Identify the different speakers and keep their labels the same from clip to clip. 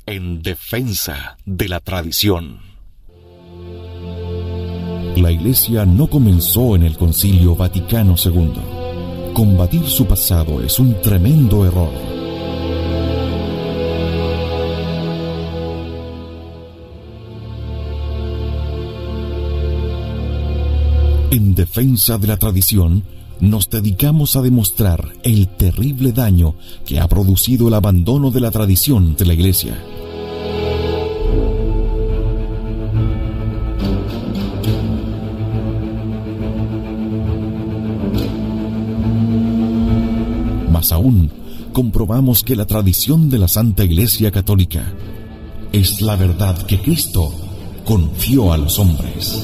Speaker 1: En defensa de la tradición.
Speaker 2: La Iglesia no comenzó en el Concilio Vaticano II. Combatir su pasado es un tremendo error. En defensa de la tradición, nos dedicamos a demostrar el terrible daño que ha producido el abandono de la tradición de la Iglesia. Más aún, comprobamos que la tradición de la Santa Iglesia Católica es la verdad que Cristo confió a los hombres.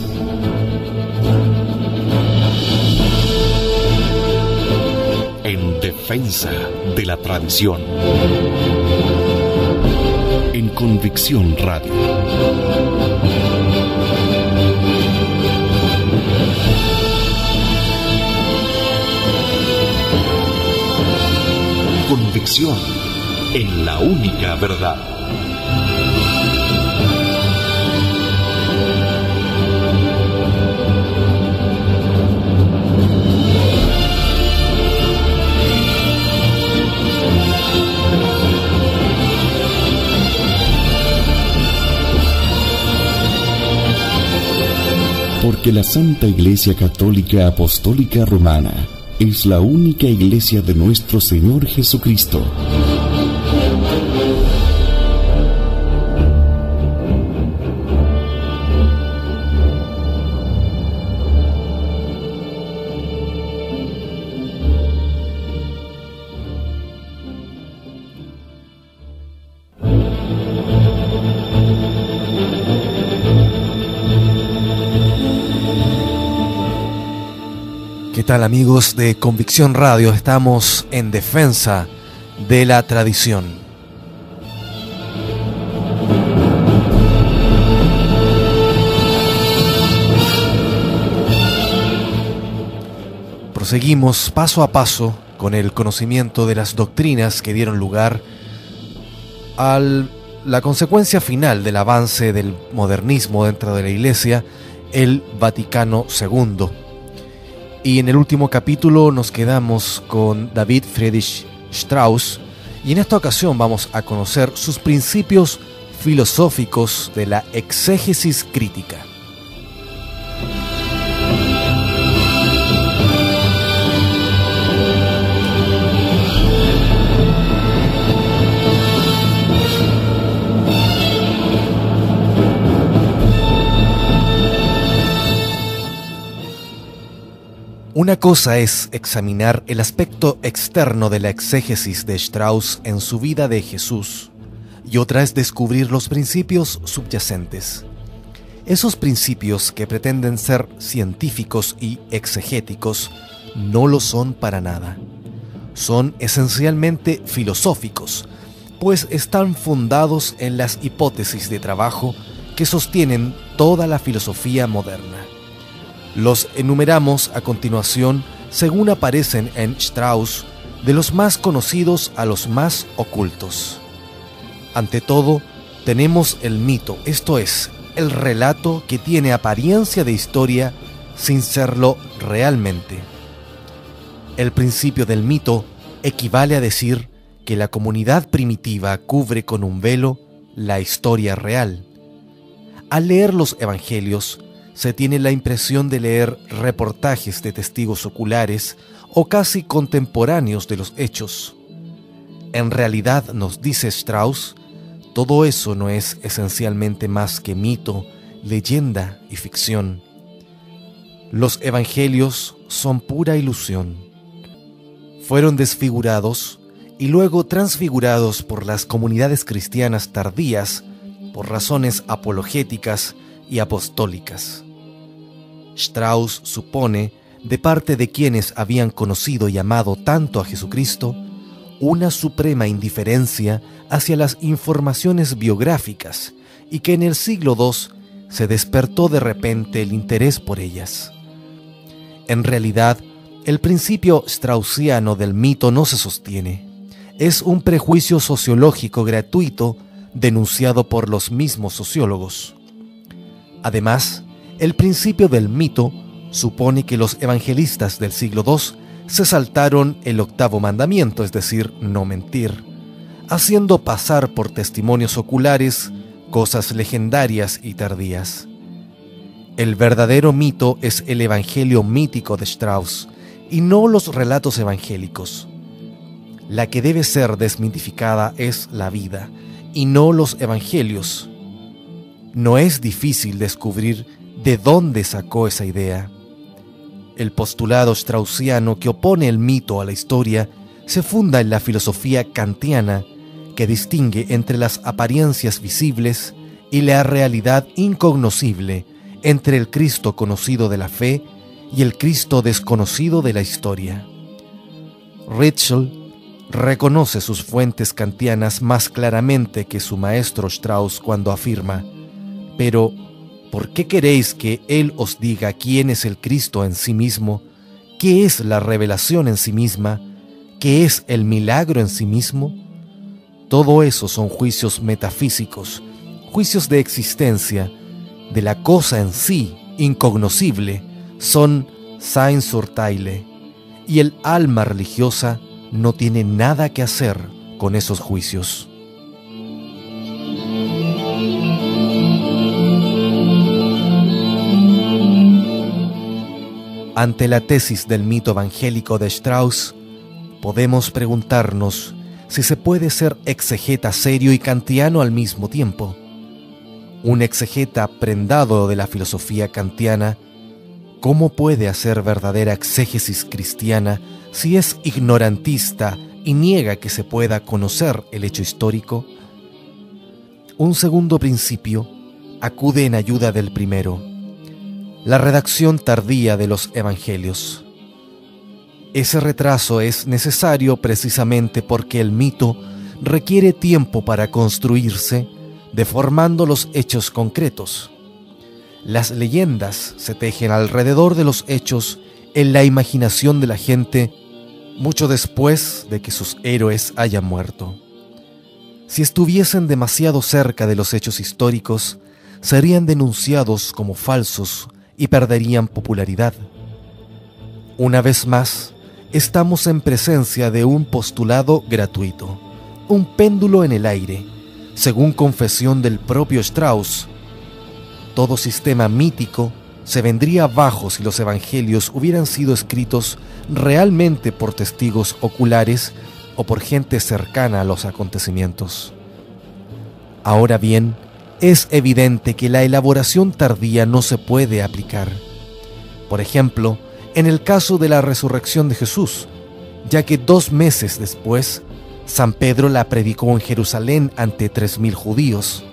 Speaker 1: En defensa de la tradición. En Convicción Radio. Convicción en la única verdad.
Speaker 2: Porque la Santa Iglesia Católica Apostólica Romana es la única iglesia de nuestro Señor Jesucristo.
Speaker 3: ¿Qué tal, amigos de Convicción Radio? Estamos en defensa de la tradición. Proseguimos paso a paso con el conocimiento de las doctrinas que dieron lugar a la consecuencia final del avance del modernismo dentro de la Iglesia, el Vaticano II. Y en el último capítulo nos quedamos con David Friedrich Strauss, y en esta ocasión vamos a conocer sus principios filosóficos de la exégesis crítica. Una cosa es examinar el aspecto externo de la exégesis de Strauss en su vida de Jesús, y otra es descubrir los principios subyacentes. Esos principios que pretenden ser científicos y exegéticos no lo son para nada. Son esencialmente filosóficos, pues están fundados en las hipótesis de trabajo que sostienen toda la filosofía moderna. Los enumeramos a continuación según aparecen en Strauss, de los más conocidos a los más ocultos. Ante todo, tenemos el mito, esto es, el relato que tiene apariencia de historia sin serlo realmente. El principio del mito equivale a decir que la comunidad primitiva cubre con un velo la historia real. Al leer los evangelios, se tiene la impresión de leer reportajes de testigos oculares o casi contemporáneos de los hechos. En realidad, nos dice Strauss, todo eso no es esencialmente más que mito, leyenda y ficción. Los evangelios son pura ilusión. Fueron desfigurados y luego transfigurados por las comunidades cristianas tardías por razones apologéticas y apostólicas. Strauss supone, de parte de quienes habían conocido y amado tanto a Jesucristo, una suprema indiferencia hacia las informaciones biográficas y que en el siglo II se despertó de repente el interés por ellas. En realidad, el principio straussiano del mito no se sostiene. Es un prejuicio sociológico gratuito denunciado por los mismos sociólogos. Además, el principio del mito supone que los evangelistas del siglo II se saltaron el 8º mandamiento, es decir, no mentir, haciendo pasar por testimonios oculares cosas legendarias y tardías. El verdadero mito es el evangelio mítico de Strauss y no los relatos evangélicos. La que debe ser desmitificada es la vida y no los evangelios. No es difícil descubrir de dónde sacó esa idea. El postulado straussiano que opone el mito a la historia se funda en la filosofía kantiana, que distingue entre las apariencias visibles y la realidad incognoscible, entre el Cristo conocido de la fe y el Cristo desconocido de la historia. Ritschl reconoce sus fuentes kantianas más claramente que su maestro Strauss cuando afirma: «Pero, ¿por qué queréis que Él os diga quién es el Cristo en sí mismo? ¿Qué es la revelación en sí misma? ¿Qué es el milagro en sí mismo?» Todo eso son juicios metafísicos, juicios de existencia, de la cosa en sí, incognoscible, son Seinsurteile, y el alma religiosa no tiene nada que hacer con esos juicios. Ante la tesis del mito evangélico de Strauss, podemos preguntarnos si se puede ser exegeta serio y kantiano al mismo tiempo. Un exegeta prendado de la filosofía kantiana, ¿cómo puede hacer verdadera exégesis cristiana si es ignorantista y niega que se pueda conocer el hecho histórico? Un segundo principio acude en ayuda del primero: la redacción tardía de los evangelios. Ese retraso es necesario precisamente porque el mito requiere tiempo para construirse, deformando los hechos concretos. Las leyendas se tejen alrededor de los hechos en la imaginación de la gente mucho después de que sus héroes hayan muerto. Si estuviesen demasiado cerca de los hechos históricos, serían denunciados como falsos y perderían popularidad. Una vez más, estamos en presencia de un postulado gratuito, un péndulo en el aire, según confesión del propio Strauss. Todo sistema mítico se vendría abajo si los evangelios hubieran sido escritos realmente por testigos oculares o por gente cercana a los acontecimientos. Ahora bien, es evidente que la elaboración tardía no se puede aplicar. Por ejemplo, en el caso de la resurrección de Jesús, ya que 2 meses después, San Pedro la predicó en Jerusalén ante 3.000 judíos.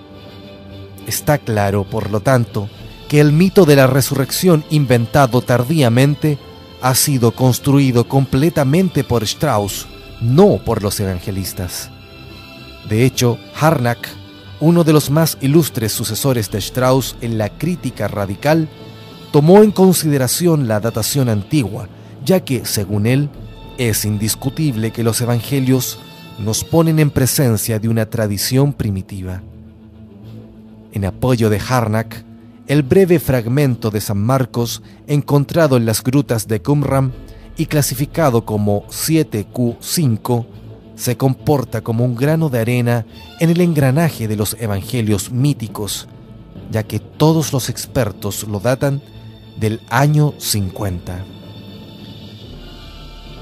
Speaker 3: Está claro, por lo tanto, que el mito de la resurrección inventado tardíamente ha sido construido completamente por Strauss, no por los evangelistas. De hecho, Harnack, uno de los más ilustres sucesores de Strauss en la crítica radical, tomó en consideración la datación antigua, ya que, según él, es indiscutible que los evangelios nos ponen en presencia de una tradición primitiva. En apoyo de Harnack, el breve fragmento de San Marcos encontrado en las grutas de Qumran y clasificado como 7Q5 se comporta como un grano de arena en el engranaje de los evangelios míticos, ya que todos los expertos lo datan del año 50.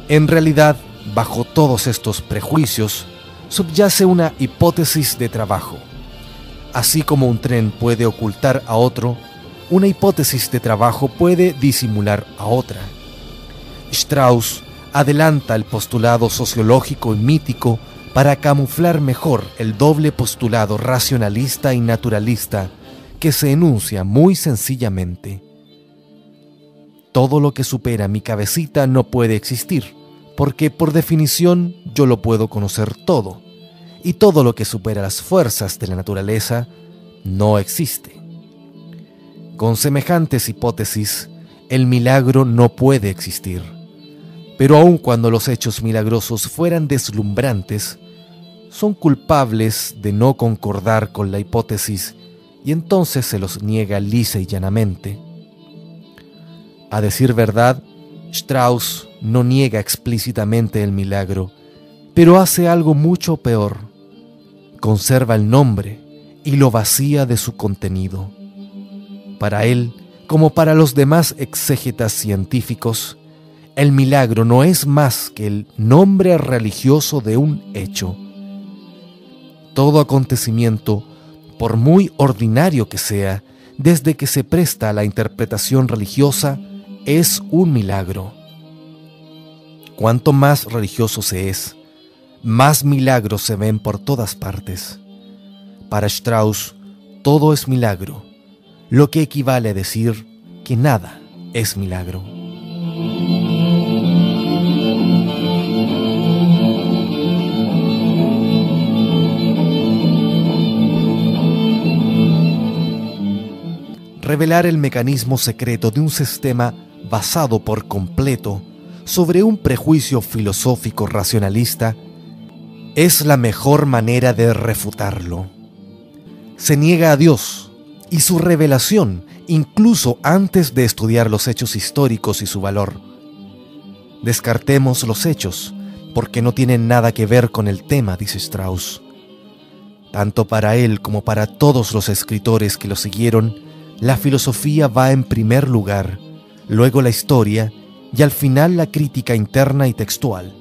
Speaker 3: En realidad, bajo todos estos prejuicios, subyace una hipótesis de trabajo. Así como un tren puede ocultar a otro, una hipótesis de trabajo puede disimular a otra. Strauss adelanta el postulado sociológico y mítico para camuflar mejor el doble postulado racionalista y naturalista que se enuncia muy sencillamente: todo lo que supera mi cabecita no puede existir, porque por definición yo lo puedo conocer todo, y todo lo que supera las fuerzas de la naturaleza no existe. Con semejantes hipótesis, el milagro no puede existir. Pero aun cuando los hechos milagrosos fueran deslumbrantes, son culpables de no concordar con la hipótesis y entonces se los niega lisa y llanamente. A decir verdad, Strauss no niega explícitamente el milagro, pero hace algo mucho peor. Conserva el nombre y lo vacía de su contenido. Para él, como para los demás exégetas científicos, el milagro no es más que el nombre religioso de un hecho. Todo acontecimiento, por muy ordinario que sea, desde que se presta a la interpretación religiosa, es un milagro. Cuanto más religioso se es, más milagros se ven por todas partes. Para Strauss, todo es milagro, lo que equivale a decir que nada es milagro. Revelar el mecanismo secreto de un sistema basado por completo sobre un prejuicio filosófico racionalista es la mejor manera de refutarlo. Se niega a Dios y su revelación incluso antes de estudiar los hechos históricos y su valor. Descartemos los hechos porque no tienen nada que ver con el tema, dice Strauss. Tanto para él como para todos los escritores que lo siguieron, la filosofía va en primer lugar, luego la historia y al final la crítica interna y textual.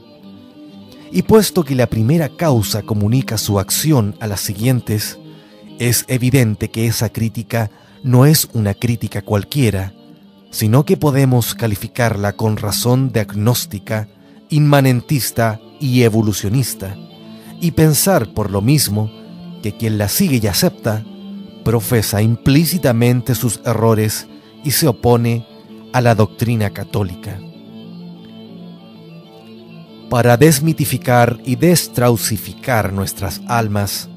Speaker 3: Y puesto que la primera causa comunica su acción a las siguientes, es evidente que esa crítica no es una crítica cualquiera, sino que podemos calificarla con razón de agnóstica, inmanentista y evolucionista, y pensar por lo mismo que quien la sigue y acepta profesa implícitamente sus errores y se opone a la doctrina católica. Para desmitificar y destrausificar nuestras almas,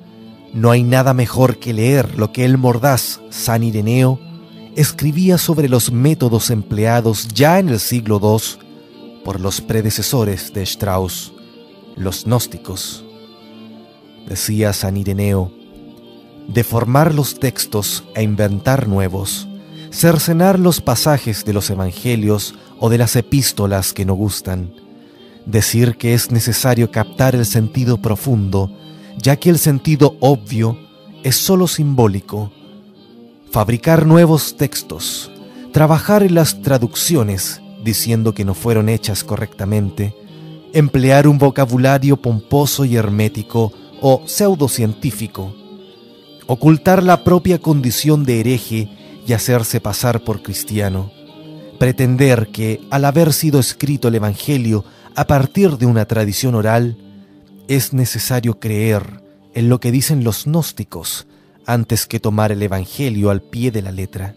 Speaker 3: no hay nada mejor que leer lo que el mordaz San Ireneo escribía sobre los métodos empleados ya en el siglo II por los predecesores de Strauss, los gnósticos. Decía San Ireneo: deformar los textos e inventar nuevos, cercenar los pasajes de los evangelios o de las epístolas que no gustan, decir que es necesario captar el sentido profundo, ya que el sentido obvio es sólo simbólico, fabricar nuevos textos, trabajar en las traducciones diciendo que no fueron hechas correctamente, emplear un vocabulario pomposo y hermético o pseudocientífico, ocultar la propia condición de hereje y hacerse pasar por cristiano, pretender que, al haber sido escrito el Evangelio a partir de una tradición oral, es necesario creer en lo que dicen los gnósticos antes que tomar el Evangelio al pie de la letra,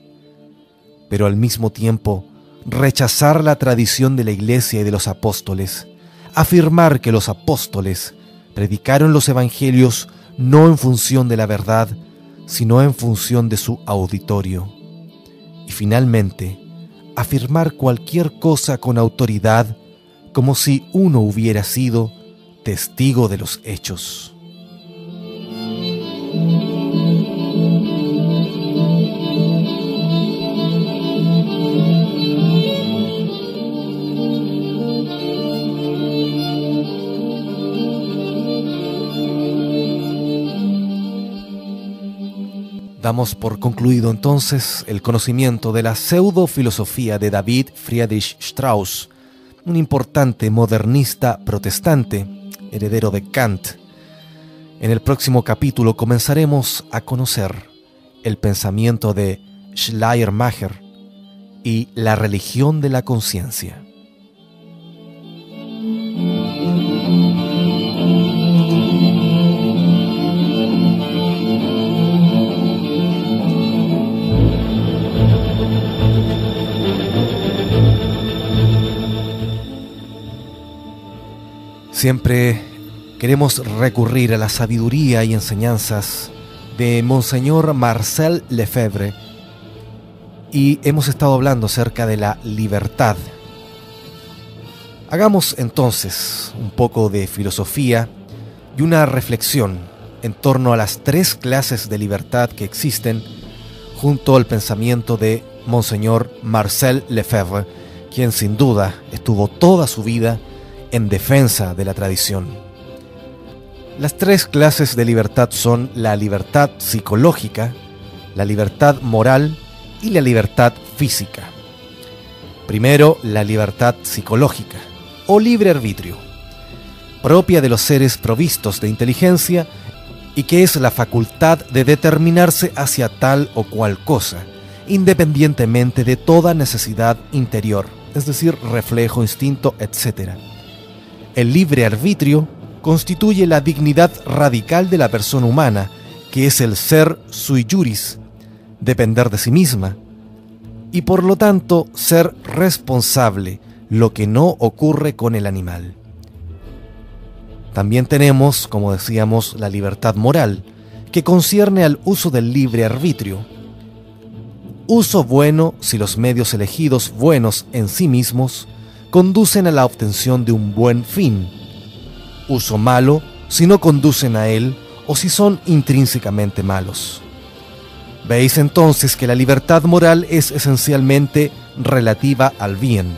Speaker 3: pero al mismo tiempo rechazar la tradición de la Iglesia y de los apóstoles, afirmar que los apóstoles predicaron los Evangelios no en función de la verdad, sino en función de su auditorio. Y finalmente, afirmar cualquier cosa con autoridad como si uno hubiera sido testigo de los hechos. Damos por concluido entonces el conocimiento de la pseudofilosofía de David Friedrich Strauss, un importante modernista protestante, heredero de Kant. En el próximo capítulo comenzaremos a conocer el pensamiento de Schleiermacher y la religión de la conciencia. Siempre queremos recurrir a la sabiduría y enseñanzas de Monseñor Marcel Lefebvre y hemos estado hablando acerca de la libertad. Hagamos entonces un poco de filosofía y una reflexión en torno a las tres clases de libertad que existen, junto al pensamiento de Monseñor Marcel Lefebvre, quien sin duda estuvo toda su vida en defensa de la tradición. Las tres clases de libertad son la libertad psicológica, la libertad moral y la libertad física. Primero, la libertad psicológica, o libre arbitrio, propia de los seres provistos de inteligencia y que es la facultad de determinarse hacia tal o cual cosa, independientemente de toda necesidad interior, es decir, reflejo, instinto, etc. El libre arbitrio constituye la dignidad radical de la persona humana, que es el ser sui juris, depender de sí misma, y por lo tanto ser responsable, lo que no ocurre con el animal. También tenemos, como decíamos, la libertad moral, que concierne al uso del libre arbitrio. Uso bueno si los medios elegidos buenos en sí mismos conducen a la obtención de un buen fin. Uso malo si no conducen a él o si son intrínsecamente malos. Veis entonces que la libertad moral es esencialmente relativa al bien.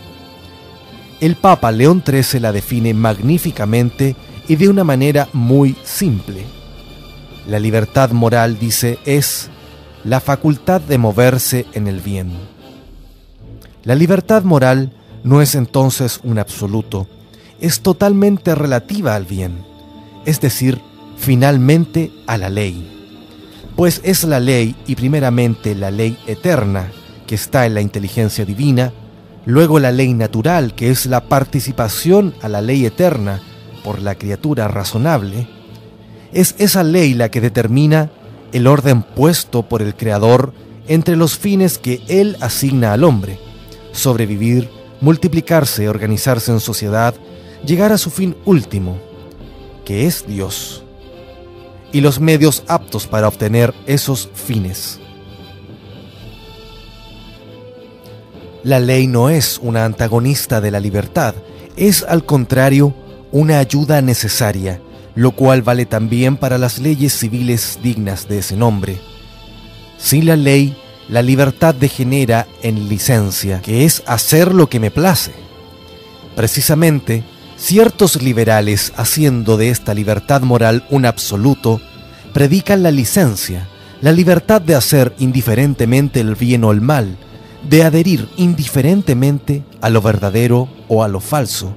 Speaker 3: El Papa León XIII la define magníficamente y de una manera muy simple. La libertad moral, dice, es la facultad de moverse en el bien. La libertad moral no es entonces un absoluto, es totalmente relativa al bien, es decir, finalmente a la ley. Pues es la ley, y primeramente la ley eterna, que está en la inteligencia divina, luego la ley natural, que es la participación a la ley eterna por la criatura razonable. Es esa ley la que determina el orden puesto por el Creador entre los fines que Él asigna al hombre: sobrevivir, multiplicarse, organizarse en sociedad, llegar a su fin último, que es Dios, y los medios aptos para obtener esos fines. La ley no es una antagonista de la libertad, es al contrario una ayuda necesaria, lo cual vale también para las leyes civiles dignas de ese nombre. Sin la ley, la libertad degenera en licencia, que es hacer lo que me place. Precisamente, ciertos liberales, haciendo de esta libertad moral un absoluto, predican la licencia, la libertad de hacer indiferentemente el bien o el mal, de adherir indiferentemente a lo verdadero o a lo falso.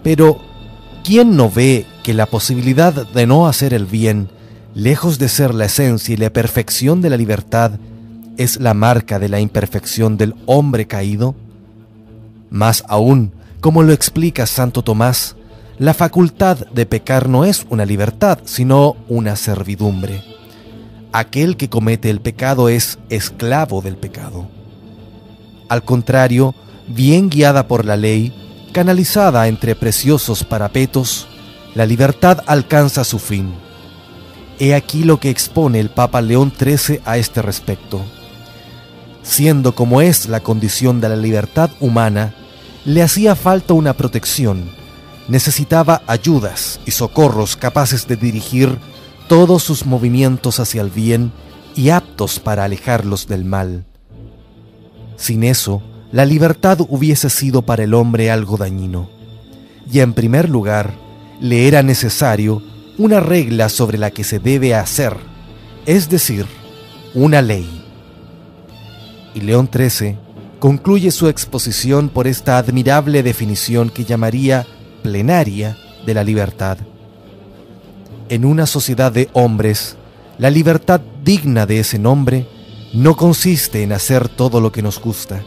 Speaker 3: Pero, ¿quién no ve que la posibilidad de no hacer el bien, lejos de ser la esencia y la perfección de la libertad, es la marca de la imperfección del hombre caído? Más aún, como lo explica Santo Tomás, la facultad de pecar no es una libertad, sino una servidumbre. Aquel que comete el pecado es esclavo del pecado. Al contrario, bien guiada por la ley, canalizada entre preciosos parapetos, la libertad alcanza su fin. He aquí lo que expone el Papa León XIII a este respecto. Siendo como es la condición de la libertad humana, le hacía falta una protección, necesitaba ayudas y socorros capaces de dirigir todos sus movimientos hacia el bien y aptos para alejarlos del mal. Sin eso, la libertad hubiese sido para el hombre algo dañino. Y en primer lugar, le era necesario una regla sobre la que se debe hacer, es decir, una ley. Y León XIII concluye su exposición por esta admirable definición que llamaría plenaria de la libertad. En una sociedad de hombres, la libertad digna de ese nombre no consiste en hacer todo lo que nos gusta.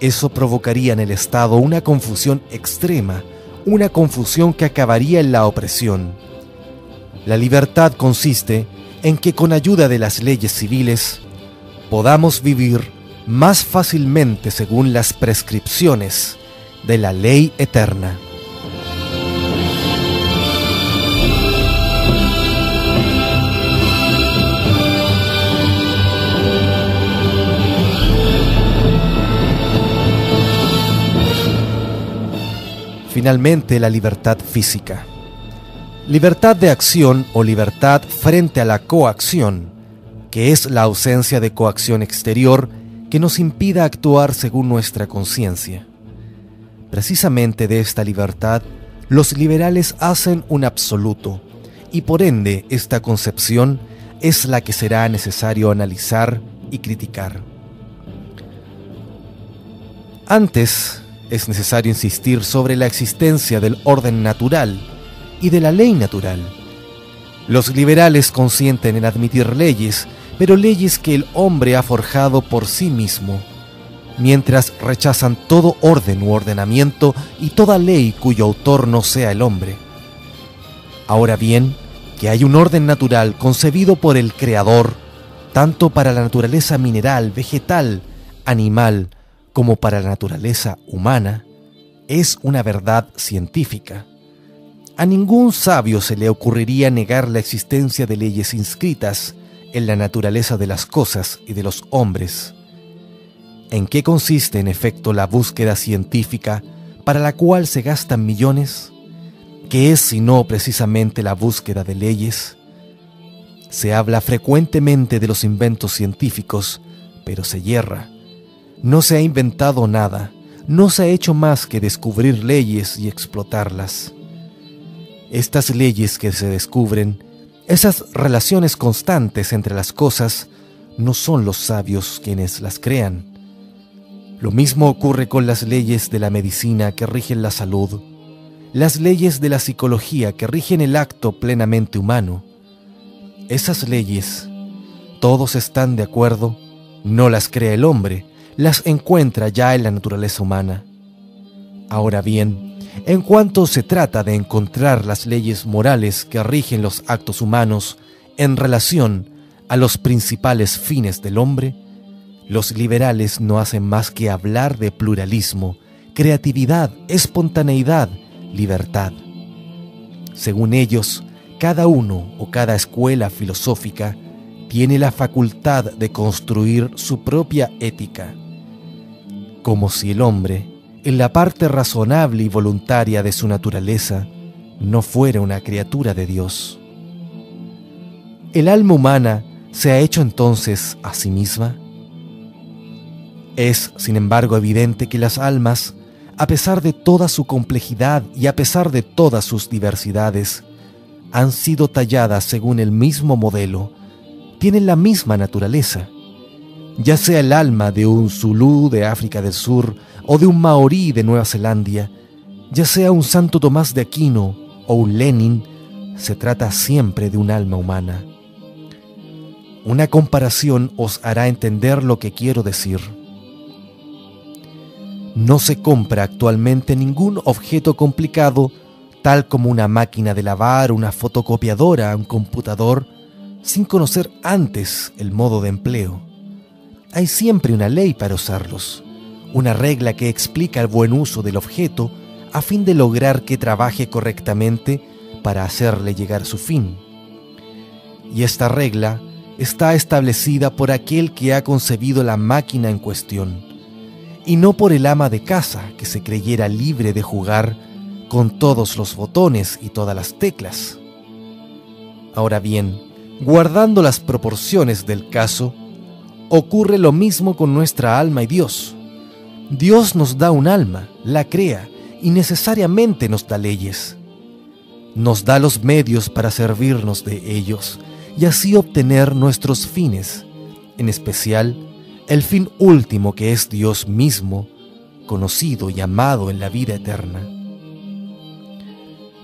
Speaker 3: Eso provocaría en el Estado una confusión extrema, una confusión que acabaría en la opresión. La libertad consiste en que con ayuda de las leyes civiles podamos vivir más fácilmente según las prescripciones de la ley eterna. Finalmente, la libertad física. Libertad de acción o libertad frente a la coacción, que es la ausencia de coacción exterior que nos impida actuar según nuestra conciencia. Precisamente de esta libertad, los liberales hacen un absoluto, y por ende esta concepción es la que será necesario analizar y criticar. Antes, es necesario insistir sobre la existencia del orden natural y de la ley natural. Los liberales consienten en admitir leyes, pero leyes que el hombre ha forjado por sí mismo, mientras rechazan todo orden u ordenamiento y toda ley cuyo autor no sea el hombre. Ahora bien, que hay un orden natural concebido por el Creador, tanto para la naturaleza mineral, vegetal, animal, como para la naturaleza humana, es una verdad científica. A ningún sabio se le ocurriría negar la existencia de leyes inscritas en la naturaleza de las cosas y de los hombres. ¿En qué consiste, en efecto, la búsqueda científica para la cual se gastan millones? ¿Qué es sino precisamente la búsqueda de leyes? Se habla frecuentemente de los inventos científicos, pero se yerra. No se ha inventado nada, no se ha hecho más que descubrir leyes y explotarlas. Estas leyes que se descubren, esas relaciones constantes entre las cosas, no son los sabios quienes las crean. Lo mismo ocurre con las leyes de la medicina que rigen la salud, las leyes de la psicología que rigen el acto plenamente humano. Esas leyes, todos están de acuerdo, no las crea el hombre, las encuentra ya en la naturaleza humana. Ahora bien, en cuanto se trata de encontrar las leyes morales que rigen los actos humanos en relación a los principales fines del hombre, los liberales no hacen más que hablar de pluralismo, creatividad, espontaneidad, libertad. Según ellos, cada uno o cada escuela filosófica tiene la facultad de construir su propia ética, como si el hombre, en la parte razonable y voluntaria de su naturaleza, no fuera una criatura de Dios. ¿El alma humana se ha hecho entonces a sí misma? Es, sin embargo, evidente que las almas, a pesar de toda su complejidad y a pesar de todas sus diversidades, han sido talladas según el mismo modelo, tienen la misma naturaleza. Ya sea el alma de un zulú de África del Sur o de un maorí de Nueva Zelanda, ya sea un Santo Tomás de Aquino o un Lenin, se trata siempre de un alma humana. Una comparación os hará entender lo que quiero decir. No se compra actualmente ningún objeto complicado, tal como una máquina de lavar, una fotocopiadora, un computador, sin conocer antes el modo de empleo. Hay siempre una ley para usarlos, una regla que explica el buen uso del objeto a fin de lograr que trabaje correctamente para hacerle llegar su fin. Y esta regla está establecida por aquel que ha concebido la máquina en cuestión, y no por el ama de casa que se creyera libre de jugar con todos los botones y todas las teclas. Ahora bien, guardando las proporciones del caso, ocurre lo mismo con nuestra alma y Dios. Dios nos da un alma, la crea y necesariamente nos da leyes. Nos da los medios para servirnos de ellos y así obtener nuestros fines, en especial el fin último que es Dios mismo, conocido y amado en la vida eterna.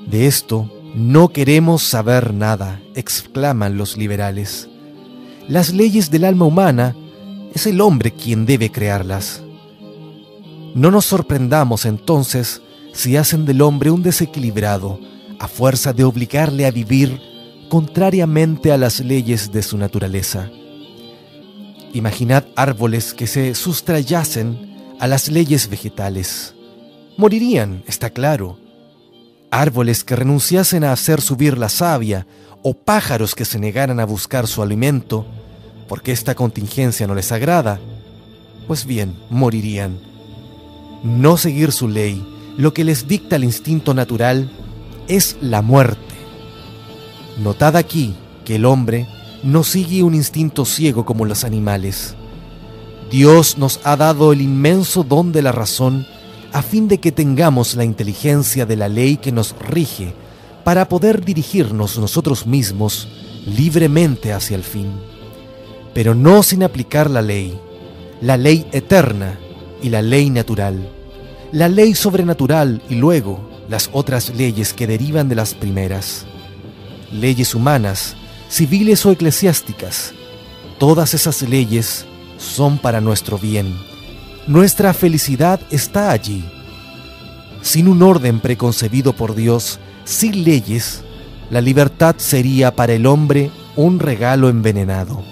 Speaker 3: De esto no queremos saber nada, exclaman los liberales. Las leyes del alma humana es el hombre quien debe crearlas. No nos sorprendamos entonces si hacen del hombre un desequilibrado a fuerza de obligarle a vivir contrariamente a las leyes de su naturaleza. Imaginad árboles que se sustrayasen a las leyes vegetales. Morirían, está claro. Árboles que renunciasen a hacer subir la savia o pájaros que se negaran a buscar su alimento porque esta contingencia no les agrada, pues bien, morirían. No seguir su ley, lo que les dicta el instinto natural, es la muerte, Notad aquí que el hombre no sigue un instinto ciego como los animales. Dios nos ha dado el inmenso don de la razón a fin de que tengamos la inteligencia de la ley que nos rige para poder dirigirnos nosotros mismos libremente hacia el fin, pero no sin aplicar la ley eterna y la ley natural, la ley sobrenatural y luego las otras leyes que derivan de las primeras, leyes humanas, civiles o eclesiásticas. Todas esas leyes son para nuestro bien. Nuestra felicidad está allí. Sin un orden preconcebido por Dios, sin leyes, la libertad sería para el hombre un regalo envenenado.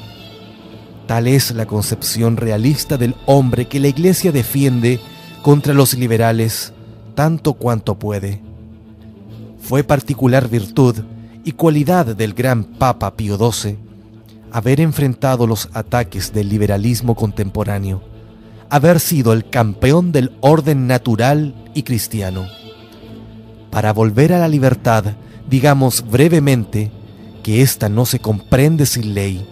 Speaker 3: Tal es la concepción realista del hombre que la Iglesia defiende contra los liberales tanto cuanto puede. Fue particular virtud y cualidad del gran Papa Pío XII haber enfrentado los ataques del liberalismo contemporáneo, haber sido el campeón del orden natural y cristiano. Para volver a la libertad, digamos brevemente que ésta no se comprende sin ley.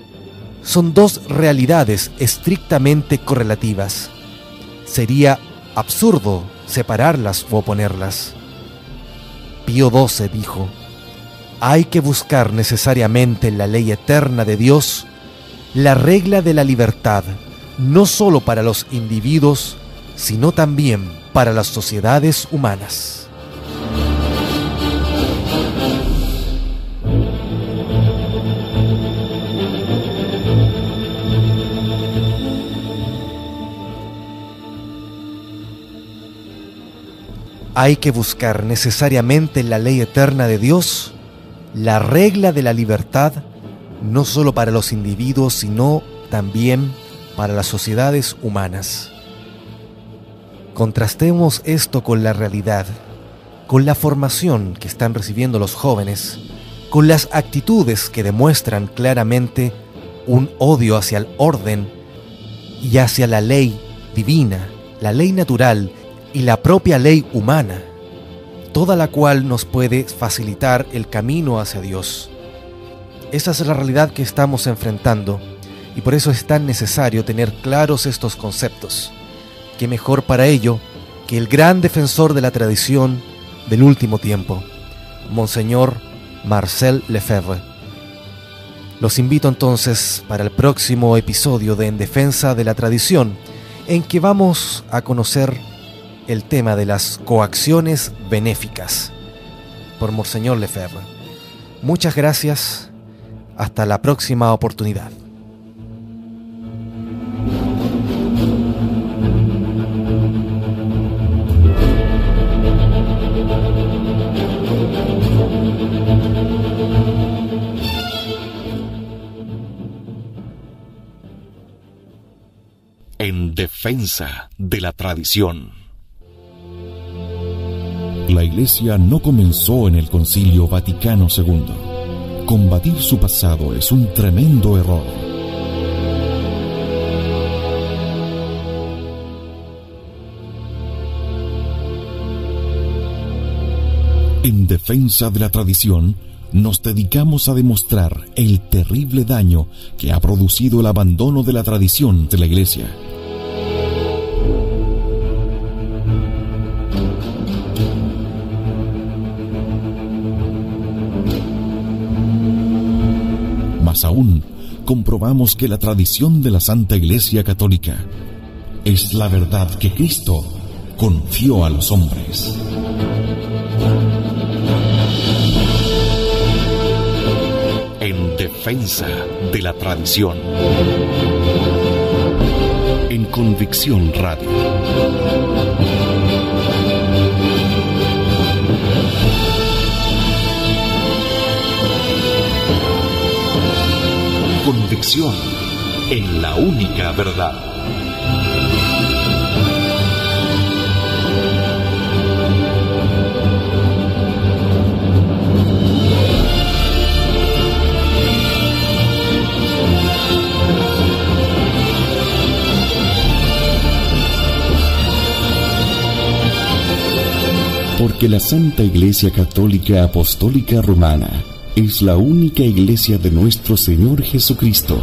Speaker 3: Son dos realidades estrictamente correlativas. Sería absurdo separarlas o oponerlas. Pío XII dijo: hay que buscar necesariamente en la ley eterna de Dios la regla de la libertad, no solo para los individuos, sino también para las sociedades humanas. Hay que buscar necesariamente en la ley eterna de Dios la regla de la libertad, no solo para los individuos, sino también para las sociedades humanas. Contrastemos esto con la realidad, con la formación que están recibiendo los jóvenes, con las actitudes que demuestran claramente un odio hacia el orden y hacia la ley divina, la ley natural y la propia ley humana, toda la cual nos puede facilitar el camino hacia Dios. Esa es la realidad que estamos enfrentando y por eso es tan necesario tener claros estos conceptos. Qué mejor para ello que el gran defensor de la tradición del último tiempo, Monseñor Marcel Lefebvre. Los invito entonces para el próximo episodio de En Defensa de la Tradición, en que vamos a conocer el tema de las coacciones benéficas por Monseñor Lefebvre. Muchas gracias. Hasta la próxima oportunidad.
Speaker 2: En defensa de la tradición. La Iglesia no comenzó en el Concilio Vaticano II. Combatir su pasado es un tremendo error. En defensa de la tradición, nos dedicamos a demostrar el terrible daño que ha producido el abandono de la tradición de la Iglesia. Más aún, comprobamos que la tradición de la Santa Iglesia Católica es la verdad que Cristo confió a los hombres. En defensa de la tradición. En Convicción Radio. Convicción en la única verdad. Porque la Santa Iglesia Católica Apostólica Romana es la única iglesia de nuestro Señor Jesucristo.